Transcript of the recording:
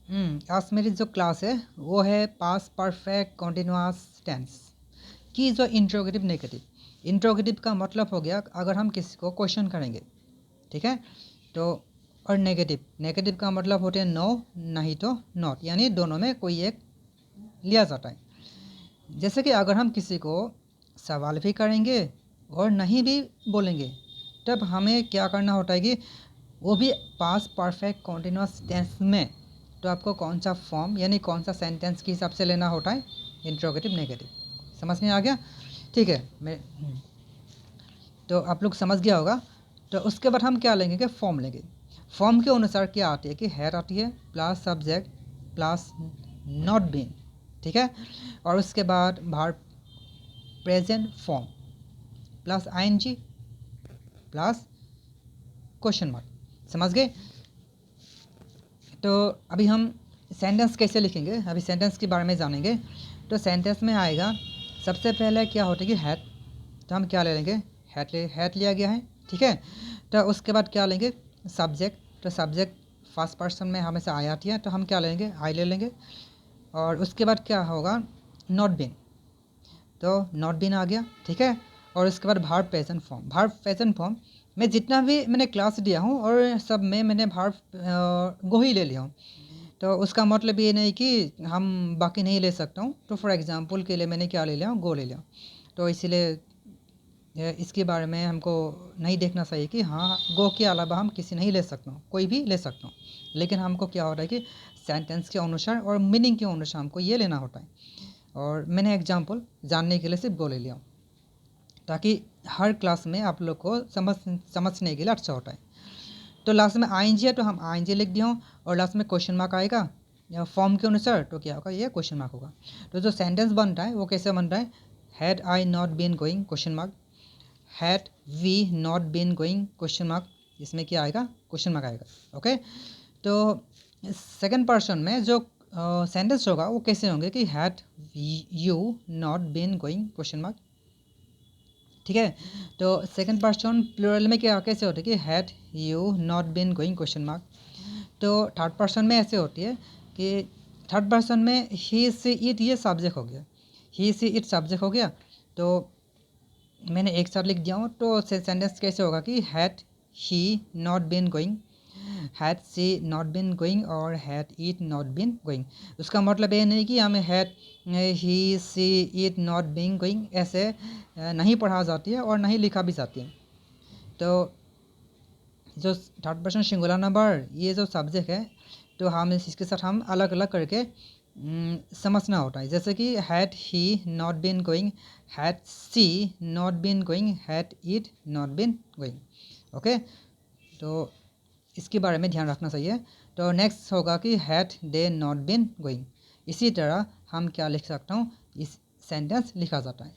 आज मेरी जो क्लास है वो है पास्ट परफेक्ट कॉन्टिन्यूअस टेंस की जो इंट्रोगेटिव नेगेटिव। इंट्रोगेटिव का मतलब हो गया अगर हम किसी को क्वेश्चन करेंगे, ठीक है, तो और नेगेटिव नेगेटिव का मतलब होते हैं नो, नहीं तो नॉट, यानी दोनों में कोई एक लिया जाता है। जैसे कि अगर हम किसी को सवाल भी करेंगे और नहीं भी बोलेंगे, तब हमें क्या करना होता है कि वो भी पास्ट परफेक्ट कॉन्टिन्यूअस टेंस में, तो आपको कौन सा फॉर्म यानी कौन सा सेंटेंस के हिसाब से लेना होता है, इंट्रोगेटिव नेगेटिव। समझ में आ गया? ठीक है, मैं तो आप लोग समझ गया होगा। तो उसके बाद हम क्या लेंगे कि फॉर्म लेंगे। फॉर्म के अनुसार क्या आती है कि हैड आती है plus subject plus not been, ठीक है, और उसके बाद verb present form plus ING plus question mark. समझ गए? तो अभी हम सेंटेंस कैसे लिखेंगे, अभी सेंटेंस के बारे में जानेंगे। तो सेंटेंस में आएगा सबसे पहले क्या होता है कि हैड, तो हम क्या ले लेंगे, हैड लिया गया है, ठीक है। तो उसके बाद क्या लेंगे, सब्जेक्ट, तो सब्जेक्ट फर्स्ट पर्सन में हमेशा आई आती है, तो हम क्या लेंगे, आई ले लेंगे। और उसके बाद क्या होगा, नॉट बीन, तो नॉट बीन आ गया, ठीक है। और उसके बाद verb present form, verb present form मैं जितना भी मैंने क्लास दिया हूँ और सब में मैंने वर्ब गो ही ले लिया हूँ। तो उसका मतलब ये नहीं कि हम बाकी नहीं ले सकता हूँ। तो फॉर एग्जांपल के लिए मैंने क्या ले लिया, गो ले लिया। तो इसीलिए इसके बारे में हमको नहीं देखना चाहिए कि हाँ गो के अलावा हम किसी नहीं ले सकता हूँ, कोई भी ले सकता हूँ। लेकिन हमको क्या हो रहा है कि सेंटेंस के अनुसार और मीनिंग के अनुसार हमको ये लेना होता है। और मैंने एग्जाम्पल जानने के लिए सिर्फ गो ले लिया, ताकि हर क्लास में आप लोग को समझने के लिए अच्छा होता है। तो लास्ट में आईएनजी है, तो हम आईएनजी लिख दिया हूँ, और लास्ट में क्वेश्चन मार्क आएगा या फॉर्म के अनुसार, तो क्या होगा, ये क्वेश्चन मार्क होगा। तो जो सेंटेंस बन रहा है वो कैसे बन रहा है, had I not been going question mark, had we not been going question mark, इसमें क्या आएगा, क्वेश्चन मार्क आएगा। ओके, तो सेकंड पर्सन में जो सेंटेंस होगा वो कैसे होंगे कि had you not been going question mark, ठीक है। तो सेकंड पर्सन प्लूरल में क्या कैसे होता है कि had you not been going question mark. तो थर्ड पर्सन में ऐसे होती है कि थर्ड पर्सन में ही सी इट, ये सब्जेक्ट हो गया, ही सी इट सब्जेक्ट हो गया। तो मैंने एक साथ लिख दिया हूँ, तो सेंटेंस कैसे होगा कि had he not been going, had she not been going और had it not been going. उसका मतलब ये नहीं कि हमें had he she it not been going ऐसे नहीं पढ़ा जाती है और नहीं लिखा भी जाती है। तो जो थर्ड पर्सन सिंगुलर नंबर ये जो सब्जेक्ट है, तो हम इसके साथ हम अलग अलग करके समझना होता है। जैसे कि had he not been going, had she not been going, had it not been going. Okay, तो इसके बारे में ध्यान रखना चाहिए। तो नेक्स्ट होगा कि had they not been going. इसी तरह हम क्या लिख सकता हूँ, इस सेंटेंस लिखा जाता है।